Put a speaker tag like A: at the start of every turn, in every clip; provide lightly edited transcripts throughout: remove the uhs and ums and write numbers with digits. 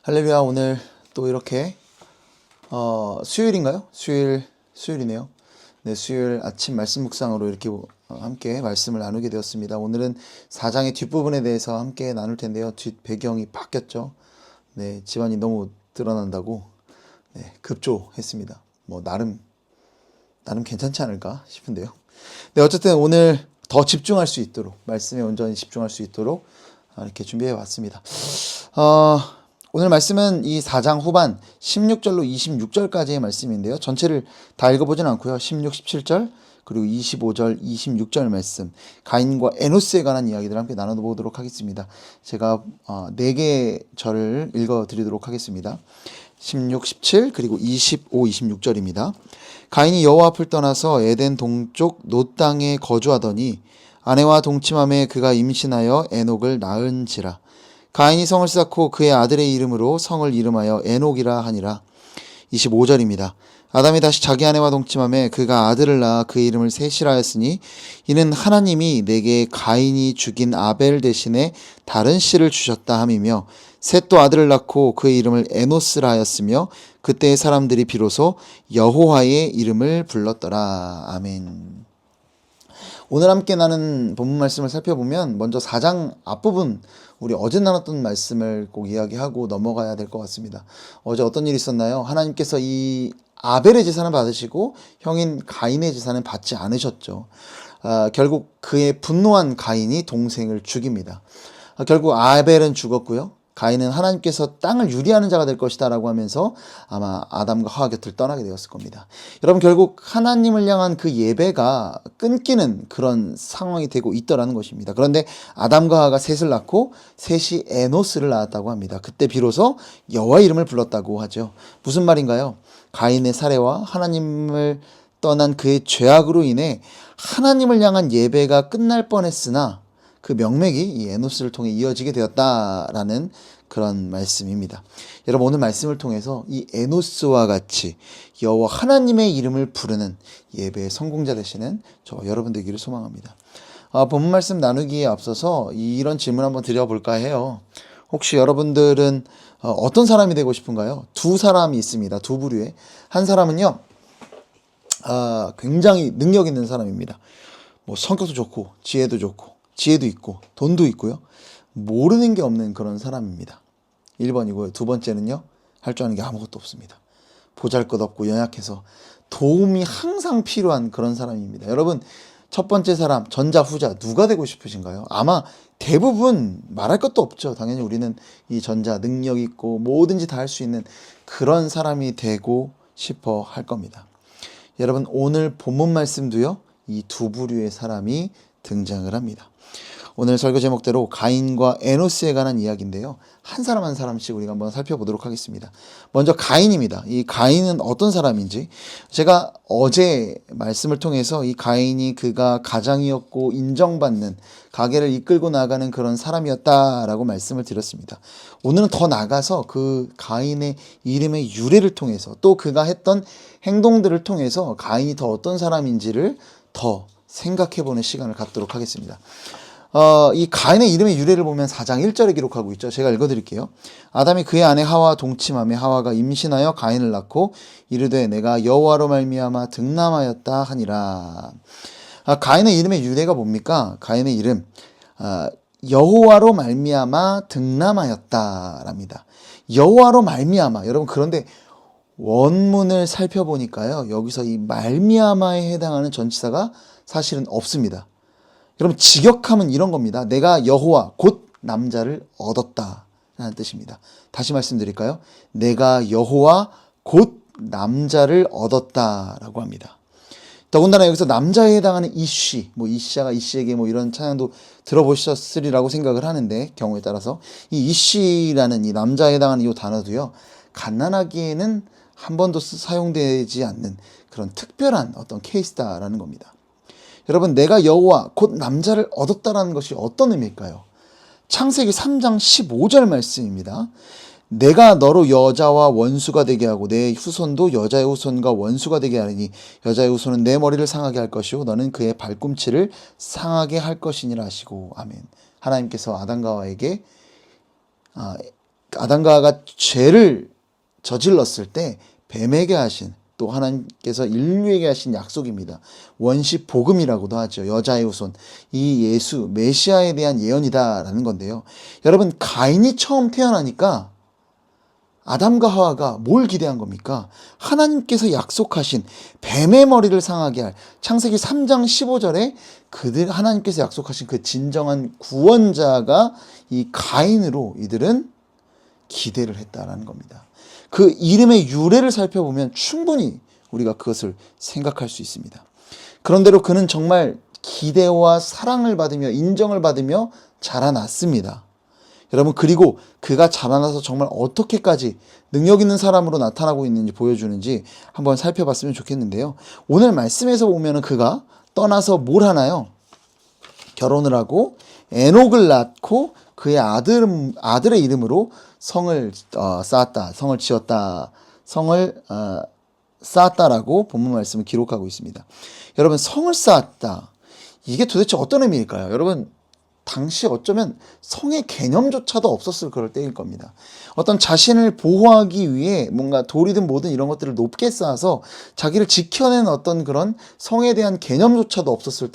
A: 할렐루야. 오늘 또 이렇게 수요일인가요? 수요일이네요. 네, 수요일 아침 말씀 묵상으로 이렇게 함께 말씀을 나누게 되었습니다. 오늘은 4장의 뒷부분에 대해서 함께 나눌 텐데요. 뒷 배경이 바뀌었죠. 네, 집안이 너무 드러난다고 급조했습니다. 뭐 나름 괜찮지 않을까 싶은데요. 네, 어쨌든 오늘 더 집중할 수 있도록, 말씀에 온전히 집중할 수 있도록 이렇게 준비해 봤습니다. 오늘 말씀은 이 4장 후반 16절로 26절까지의 말씀인데요. 전체를 다 읽어보진 않고요. 16, 17절 그리고 25절, 26절 말씀, 가인과 에노스에 관한 이야기들을 함께 나눠보도록 하겠습니다. 제가 4개의 절을 읽어드리도록 하겠습니다. 16, 17 그리고 25, 26절입니다. 가인이 여호와 앞을 떠나서 에덴 동쪽 놋 땅에 거주하더니 아내와 동침함에 그가 임신하여 에녹을 낳은지라. 가인이 성을 쌓고 그의 아들의 이름으로 성을 이름하여 에녹이라 하니라. 25절입니다. 아담이 다시 자기 아내와 동침함에 그가 아들을 낳아 그의 이름을 셋이라 하였으니 이는 하나님이 내게 가인이 죽인 아벨 대신에 다른 씨를 주셨다 함이며 셋도 아들을 낳고 그의 이름을 에노스라 하였으며 그때의 사람들이 비로소 여호와의 이름을 불렀더라. 아멘. 오늘 함께 나눈 본문 말씀을 살펴보면 먼저 4장 앞부분, 우리 어제 나눴던 말씀을 꼭 이야기하고 넘어가야 될 것 같습니다. 어제 어떤 일이 있었나요? 하나님께서 이 아벨의 제사는 받으시고 형인 가인의 제사는 받지 않으셨죠. 결국 그의 분노한 가인이 동생을 죽입니다. 결국 아벨은 죽었고요. 가인은 하나님께서 땅을 유리하는 자가 될 것이다 라고 하면서 아마 아담과 하와 곁을 떠나게 되었을 겁니다. 여러분, 결국 하나님을 향한 그 예배가 끊기는 그런 상황이 되고 있더라는 것입니다. 그런데 아담과 하와가 셋을 낳고 셋이 에노스를 낳았다고 합니다. 그때 비로소 여호와의 이름을 불렀다고 하죠. 무슨 말인가요? 가인의 살해와 하나님을 떠난 그의 죄악으로 인해 하나님을 향한 예배가 끝날 뻔했으나 그 명맥이 이 에노스를 통해 이어지게 되었다라는 그런 말씀입니다. 여러분, 오늘 말씀을 통해서 이 에노스와 같이 여호와 하나님의 이름을 부르는 예배의 성공자 되시는 저 여러분 되기를 소망합니다. 본문 말씀 나누기에 앞서서 이런 질문 한번 드려볼까 해요. 혹시 여러분들은 어떤 사람이 되고 싶은가요? 두 사람이 있습니다. 두 부류의. 한 사람은요, 굉장히 능력 있는 사람입니다. 뭐 성격도 좋고 지혜도 좋고 지혜도 있고 돈도 있고요. 모르는 게 없는 그런 사람입니다. 1번이고요. 두 번째는요, 할 줄 아는 게 아무것도 없습니다. 보잘것없고 연약해서 도움이 항상 필요한 그런 사람입니다. 여러분, 첫 번째 사람, 전자, 후자 누가 되고 싶으신가요? 아마 대부분 말할 것도 없죠. 당연히 우리는 이 전자, 능력 있고 뭐든지 다 할 수 있는 그런 사람이 되고 싶어 할 겁니다. 여러분, 오늘 본문 말씀도요, 이 두 부류의 사람이 등장을 합니다. 오늘 설교 제목대로 가인과 에노스에 관한 이야기인데요. 한 사람 한 사람씩 우리가 한번 살펴보도록 하겠습니다. 먼저 가인입니다. 이 가인은 어떤 사람인지, 제가 어제 말씀을 통해서 이 가인이 그가 가장이었고 인정받는 가게를 이끌고 나가는 그런 사람이었다라고 말씀을 드렸습니다. 오늘은 더 나아가서 그 가인의 이름의 유래를 통해서 또 그가 했던 행동들을 통해서 가인이 더 어떤 사람인지를 더 생각해보는 시간을 갖도록 하겠습니다. 이 가인의 이름의 유래를 보면 4장 1절에 기록하고 있죠. 제가 읽어드릴게요. 아담이 그의 아내 하와 동침하며 하와가 임신하여 가인을 낳고 이르되 내가 여호와로 말미암아 등남하였다 하니라. 가인의 이름의 유래가 뭡니까? 가인의 이름, 여호와로 말미암아 등남하였다랍니다. 여호와로 말미암아. 여러분, 그런데 원문을 살펴보니까요, 여기서 이 말미암아에 해당하는 전치사가 사실은 없습니다. 여러분, 직역하면 이런 겁니다. 내가 여호와 곧 남자를 얻었다 라는 뜻입니다. 다시 말씀드릴까요? 내가 여호와 곧 남자를 얻었다 라고 합니다. 더군다나 여기서 남자에 해당하는 이씨, 뭐 이씨가 이씨에게 뭐 이런 찬양도 들어보셨으리라고 생각을 하는데, 경우에 따라서 이 이씨라는 이 남자에 해당하는 이 단어도요, 갓난아기에는 한 번도 사용되지 않는 그런 특별한 어떤 케이스다라는 겁니다. 여러분, 내가 여호와 곧 남자를 얻었다라는 것이 어떤 의미일까요? 창세기 3장 15절 말씀입니다. 내가 너로 여자와 원수가 되게 하고 내 후손도 여자의 후손과 원수가 되게 하리니 여자의 후손은 내 머리를 상하게 할 것이고 너는 그의 발꿈치를 상하게 할 것이니라 하시고. 아멘. 하나님께서 아담과 하와에게 아담과 하와가 죄를 저질렀을 때 뱀에게 하신, 또 하나님께서 인류에게 하신 약속입니다. 원시 복음이라고도 하죠. 여자의 후손, 이 예수 메시아에 대한 예언이다라는 건데요. 여러분, 가인이 처음 태어나니까 아담과 하와가 뭘 기대한 겁니까? 하나님께서 약속하신 뱀의 머리를 상하게 할, 창세기 3장 15절에 하나님께서 약속하신 그 진정한 구원자가 이 가인으로 이들은 기대를 했다라는 겁니다. 그 이름의 유래를 살펴보면 충분히 우리가 그것을 생각할 수 있습니다. 그런대로 그는 정말 기대와 사랑을 받으며 인정을 받으며 자라났습니다. 여러분, 그리고 그가 자라나서 정말 어떻게까지 능력 있는 사람으로 나타나고 있는지 보여주는지 한번 살펴봤으면 좋겠는데요. 오늘 말씀에서 보면은 그가 떠나서 뭘 하나요? 결혼을 하고 에녹을 낳고 그의 아들의 이름으로 성을 쌓았다, 성을 지었다, 성을 쌓았다라고 본문 말씀을 기록하고 있습니다. 여러분, 성을 쌓았다, 이게 도대체 어떤 의미일까요? 여러분, 당시 어쩌면 성의 개념조차도 없었을 그럴 때일 겁니다. 어떤 자신을 보호하기 위해 뭔가 돌이든 뭐든 이런 것들을 높게 쌓아서 자기를 지켜내는 어떤 그런 성에 대한 개념조차도 없었을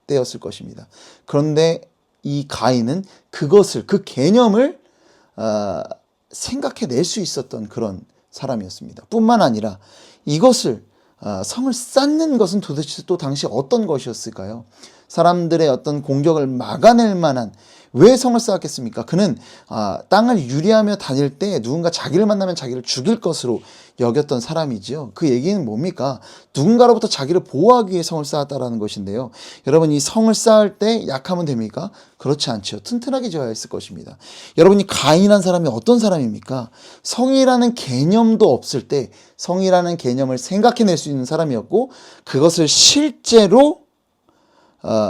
A: 때였을 것입니다. 그런데 이 가인은 그것을, 그 개념을 생각해낼 수 있었던 그런 사람이었습니다. 뿐만 아니라 이것을 성을 쌓는 것은 도대체 또 당시 어떤 것이었을까요? 사람들의 어떤 공격을 막아낼 만한, 왜 성을 쌓았겠습니까? 그는 땅을 유리하며 다닐 때 누군가 자기를 만나면 자기를 죽일 것으로 여겼던 사람이지요. 그 얘기는 뭡니까? 누군가로부터 자기를 보호하기 위해 성을 쌓았다라는 것인데요. 여러분, 이 성을 쌓을 때 약하면 됩니까? 그렇지 않죠. 튼튼하게 지어야 했을 것입니다. 여러분이 가인한 사람이 어떤 사람입니까? 성이라는 개념도 없을 때 성이라는 개념을 생각해낼 수 있는 사람이었고, 그것을 실제로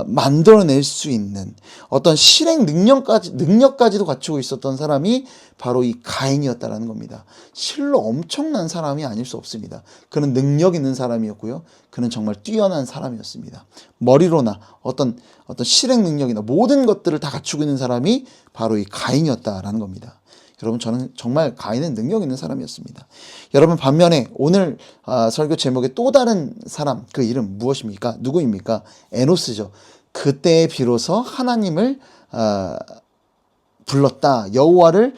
A: 만들어낼 수 있는 어떤 실행 능력까지도 갖추고 있었던 사람이 바로 이 가인이었다라는 겁니다. 실로 엄청난 사람이 아닐 수 없습니다. 그는 능력 있는 사람이었고요. 그는 정말 뛰어난 사람이었습니다. 머리로나 어떤 실행 능력이나 모든 것들을 다 갖추고 있는 사람이 바로 이 가인이었다라는 겁니다. 여러분, 저는 정말 가인은 능력 있는 사람이었습니다. 여러분, 반면에 오늘 설교 제목의 또 다른 사람, 그 이름 무엇입니까? 누구입니까? 에노스죠. 그때 비로소 하나님을 불렀다, 여호와의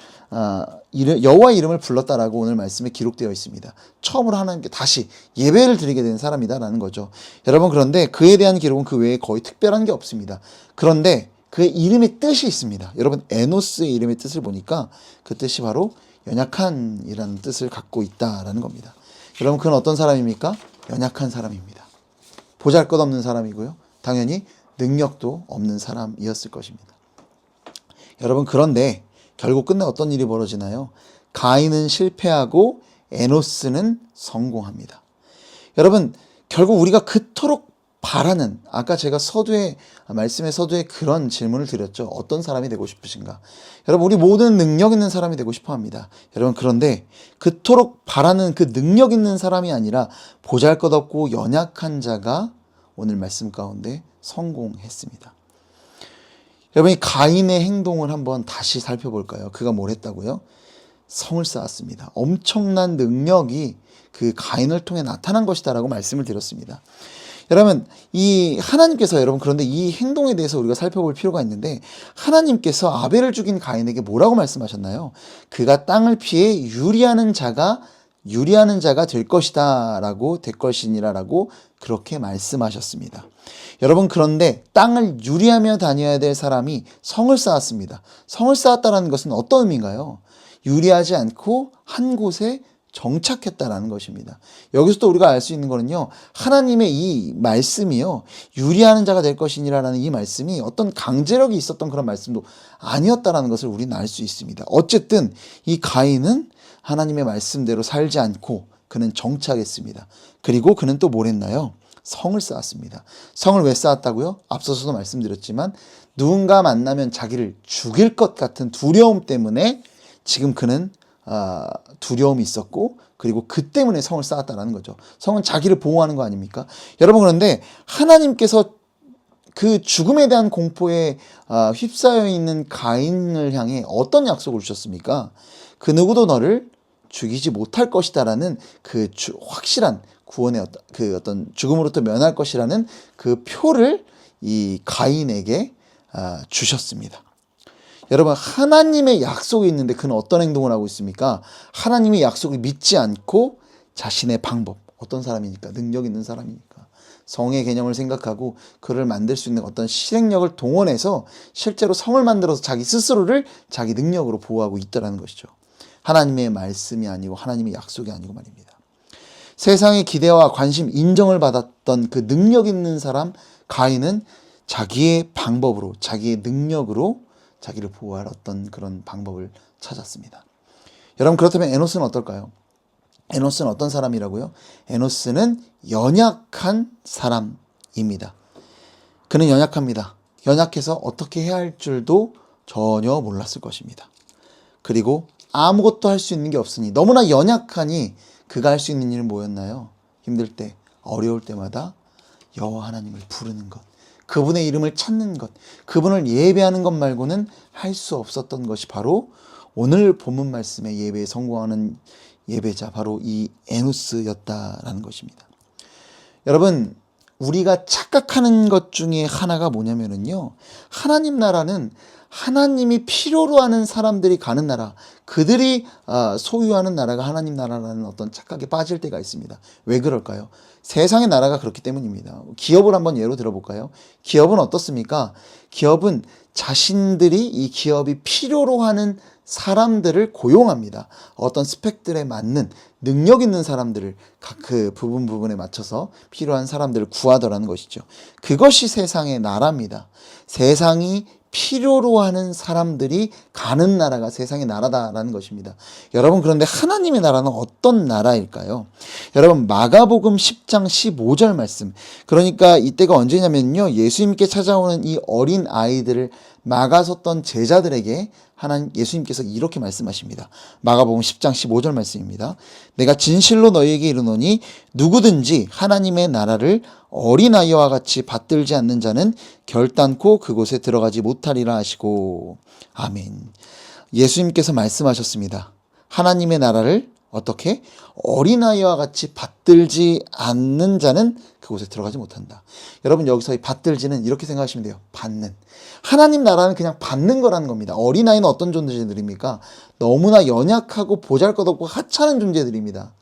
A: 이름을 불렀다라고 오늘 말씀에 기록되어 있습니다. 처음으로 하나님께 다시 예배를 드리게 된 사람이다라는 거죠. 여러분, 그런데 그에 대한 기록은 그 외에 거의 특별한 게 없습니다. 그런데 그의 이름의 뜻이 있습니다. 여러분, 에노스의 이름의 뜻을 보니까 그 뜻이 바로 연약한이라는 뜻을 갖고 있다라는 겁니다. 여러분, 그는 어떤 사람입니까? 연약한 사람입니다. 보잘것없는 사람이고요. 당연히 능력도 없는 사람이었을 것입니다. 여러분, 그런데 결국 끝내 어떤 일이 벌어지나요? 가인은 실패하고 에노스는 성공합니다. 여러분, 결국 우리가 그토록 바라는, 아까 제가 말씀의 서두에 그런 질문을 드렸죠. 어떤 사람이 되고 싶으신가? 여러분, 우리 모든 능력 있는 사람이 되고 싶어 합니다. 여러분, 그런데 그토록 바라는 그 능력 있는 사람이 아니라 보잘것없고 연약한 자가 오늘 말씀 가운데 성공했습니다. 여러분, 이 가인의 행동을 한번 다시 살펴볼까요? 그가 뭘 했다고요? 성을 쌓았습니다. 엄청난 능력이 그 가인을 통해 나타난 것이다라고 말씀을 드렸습니다. 여러분, 여러분, 그런데 이 행동에 대해서 우리가 살펴볼 필요가 있는데, 하나님께서 아벨을 죽인 가인에게 뭐라고 말씀하셨나요? 그가 땅을 피해 유리하는 자가 될 것이다 라고, 될 것이니라라고 그렇게 말씀하셨습니다. 여러분, 그런데 땅을 유리하며 다녀야 될 사람이 성을 쌓았습니다. 성을 쌓았다는 것은 어떤 의미인가요? 유리하지 않고 한 곳에 정착했다라는 것입니다. 여기서 또 우리가 알 수 있는 거는요, 하나님의 이 말씀이요, 유리하는 자가 될 것이니라는 이 말씀이 어떤 강제력이 있었던 그런 말씀도 아니었다라는 것을 우리는 알 수 있습니다. 어쨌든 이 가인은 하나님의 말씀대로 살지 않고 그는 정착했습니다. 그리고 그는 또 뭘 했나요? 성을 쌓았습니다. 성을 왜 쌓았다고요? 앞서서도 말씀드렸지만 누군가 만나면 자기를 죽일 것 같은 두려움 때문에 지금 그는 두려움이 있었고, 그리고 그 때문에 성을 쌓았다는 거죠. 성은 자기를 보호하는 거 아닙니까? 여러분, 그런데 하나님께서 그 죽음에 대한 공포에 휩싸여 있는 가인을 향해 어떤 약속을 주셨습니까? 그 누구도 너를 죽이지 못할 것이다라는 그 확실한 구원의 어떤 죽음으로부터 면할 것이라는 그 표를 이 가인에게 주셨습니다. 여러분, 하나님의 약속이 있는데 그는 어떤 행동을 하고 있습니까? 하나님의 약속을 믿지 않고 자신의 방법, 어떤 사람이니까? 능력 있는 사람이니까. 성의 개념을 생각하고 그를 만들 수 있는 어떤 실행력을 동원해서 실제로 성을 만들어서 자기 스스로를 자기 능력으로 보호하고 있다는 것이죠. 하나님의 말씀이 아니고 하나님의 약속이 아니고 말입니다. 세상의 기대와 관심, 인정을 받았던 그 능력 있는 사람 가인은 자기의 방법으로, 자기의 능력으로 자기를 보호할 어떤 그런 방법을 찾았습니다. 여러분, 그렇다면 에노스는 어떨까요? 에노스는 어떤 사람이라고요? 에노스는 연약한 사람입니다. 그는 연약합니다. 연약해서 어떻게 해야 할 줄도 전혀 몰랐을 것입니다. 그리고 아무것도 할 수 있는 게 없으니, 너무나 연약하니 그가 할 수 있는 일은 뭐였나요? 힘들 때, 어려울 때마다 여호와 하나님을 부르는 것, 그분의 이름을 찾는 것, 그분을 예배하는 것 말고는 할 수 없었던 것이 바로 오늘 본문 말씀의 예배에 성공하는 예배자, 바로 이 에노스였다라는 것입니다. 여러분, 우리가 착각하는 것 중에 하나가 뭐냐면요, 하나님 나라는 하나님이 필요로 하는 사람들이 가는 나라, 그들이 소유하는 나라가 하나님 나라라는 어떤 착각에 빠질 때가 있습니다. 왜 그럴까요? 세상의 나라가 그렇기 때문입니다. 기업을 한번 예로 들어볼까요? 기업은 어떻습니까? 기업은 자신들이 이 기업이 필요로 하는 사람들을 고용합니다. 어떤 스펙들에 맞는 능력 있는 사람들을 각 그 부분에 맞춰서 필요한 사람들을 구하더라는 것이죠. 그것이 세상의 나라입니다. 세상이 필요로 하는 사람들이 가는 나라가 세상의 나라다라는 것입니다. 여러분, 그런데 하나님의 나라는 어떤 나라일까요? 여러분, 마가복음 10장 15절 말씀. 그러니까 이때가 언제냐면요, 예수님께 찾아오는 이 어린 아이들을 막아섰던 제자들에게 예수님께서 이렇게 말씀하십니다. 마가복음 10장 15절 말씀입니다. 내가 진실로 너희에게 이르노니 누구든지 하나님의 나라를 어린아이와 같이 받들지 않는 자는 결단코 그곳에 들어가지 못하리라 하시고, 아멘. 예수님께서 말씀하셨습니다. 하나님의 나라를 어떻게? 어린아이와 같이 받들지 않는 자는 그곳에 들어가지 못한다. 여러분, 여기서 이 받들지는 이렇게 생각하시면 돼요. 받는. 하나님 나라는 그냥 받는 거라는 겁니다. 어린아이는 어떤 존재들입니까? 너무나 연약하고 보잘것없고 하찮은 존재들입니다.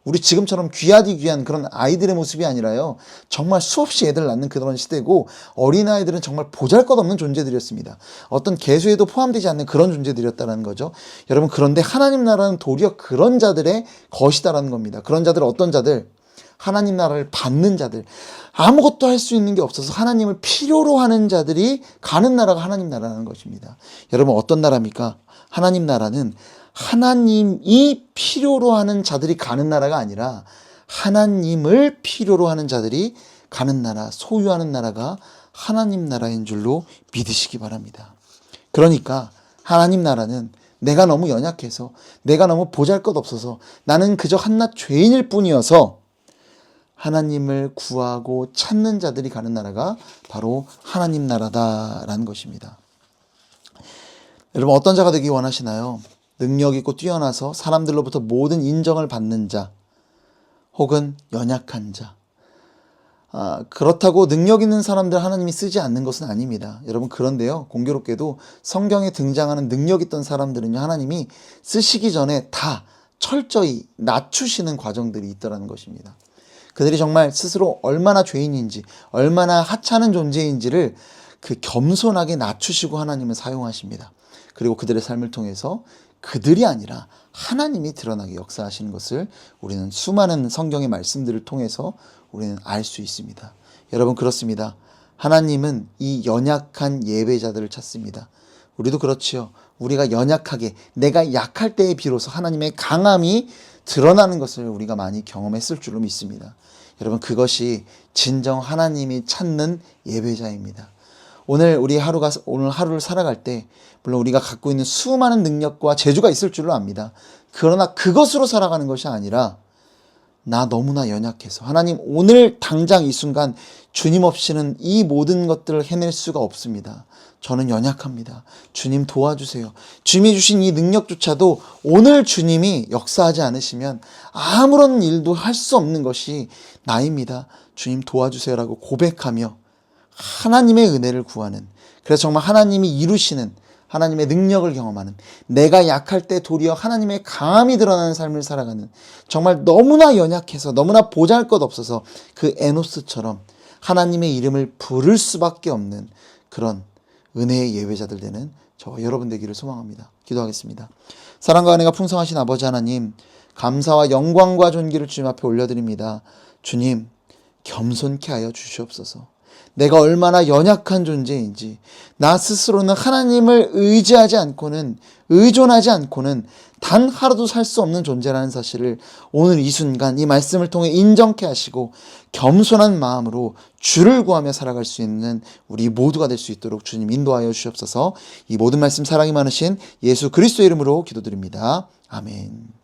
A: 우리 지금처럼 귀하디 귀한 그런 아이들의 모습이 아니라요, 정말 수없이 애들 낳는 그런 시대고, 어린아이들은 정말 보잘것없는 존재들이었습니다. 어떤 개수에도 포함되지 않는 그런 존재들이었다는 거죠. 여러분, 그런데 하나님 나라는 도리어 그런 자들의 것이다라는 겁니다. 그런 자들, 어떤 자들? 하나님 나라를 받는 자들, 아무것도 할 수 있는 게 없어서 하나님을 필요로 하는 자들이 가는 나라가 하나님 나라라는 것입니다. 여러분, 어떤 나라입니까? 하나님 나라는 하나님이 필요로 하는 자들이 가는 나라가 아니라 하나님을 필요로 하는 자들이 가는 나라, 소유하는 나라가 하나님 나라인 줄로 믿으시기 바랍니다. 그러니까 하나님 나라는 내가 너무 연약해서, 내가 너무 보잘것없어서, 나는 그저 한낱 죄인일 뿐이어서 하나님을 구하고 찾는 자들이 가는 나라가 바로 하나님 나라다라는 것입니다. 여러분, 어떤 자가 되기 원하시나요? 능력 있고 뛰어나서 사람들로부터 모든 인정을 받는 자, 혹은 연약한 자. 그렇다고 능력 있는 사람들 하나님이 쓰지 않는 것은 아닙니다. 여러분, 그런데요, 공교롭게도 성경에 등장하는 능력 있던 사람들은요, 하나님이 쓰시기 전에 다 철저히 낮추시는 과정들이 있더라는 것입니다. 그들이 정말 스스로 얼마나 죄인인지, 얼마나 하찮은 존재인지를 그 겸손하게 낮추시고 하나님은 사용하십니다. 그리고 그들의 삶을 통해서 그들이 아니라 하나님이 드러나게 역사하시는 것을 우리는 수많은 성경의 말씀들을 통해서 우리는 알 수 있습니다. 여러분, 그렇습니다. 하나님은 이 연약한 예배자들을 찾습니다. 우리도 그렇지요. 우리가 연약하게, 내가 약할 때에 비로소 하나님의 강함이 드러나는 것을 우리가 많이 경험했을 줄로 믿습니다. 여러분, 그것이 진정 하나님이 찾는 예배자입니다. 오늘 하루를 살아갈 때, 물론 우리가 갖고 있는 수많은 능력과 재주가 있을 줄로 압니다. 그러나 그것으로 살아가는 것이 아니라 나 너무나 연약해서 하나님 오늘 당장 이 순간 주님 없이는 이 모든 것들을 해낼 수가 없습니다. 저는 연약합니다. 주님 도와주세요. 주님이 주신 이 능력조차도 오늘 주님이 역사하지 않으시면 아무런 일도 할 수 없는 것이 나입니다. 주님 도와주세요라고 고백하며 하나님의 은혜를 구하는, 그래서 정말 하나님이 이루시는 하나님의 능력을 경험하는, 내가 약할 때 도리어 하나님의 강함이 드러나는 삶을 살아가는, 정말 너무나 연약해서 너무나 보잘것없어서 그 에노스처럼 하나님의 이름을 부를 수밖에 없는 그런 은혜의 예배자들 되는 저와 여러분 되기를 소망합니다. 기도하겠습니다. 사랑과 은혜가 풍성하신 아버지 하나님, 감사와 영광과 존귀를 주님 앞에 올려드립니다. 주님, 겸손케 하여 주시옵소서. 내가 얼마나 연약한 존재인지, 나 스스로는 하나님을 의지하지 않고는, 의존하지 않고는 단 하루도 살 수 없는 존재라는 사실을 오늘 이 순간 이 말씀을 통해 인정케 하시고 겸손한 마음으로 주를 구하며 살아갈 수 있는 우리 모두가 될 수 있도록 주님 인도하여 주시옵소서. 이 모든 말씀 사랑이 많으신 예수 그리스도의 이름으로 기도드립니다. 아멘.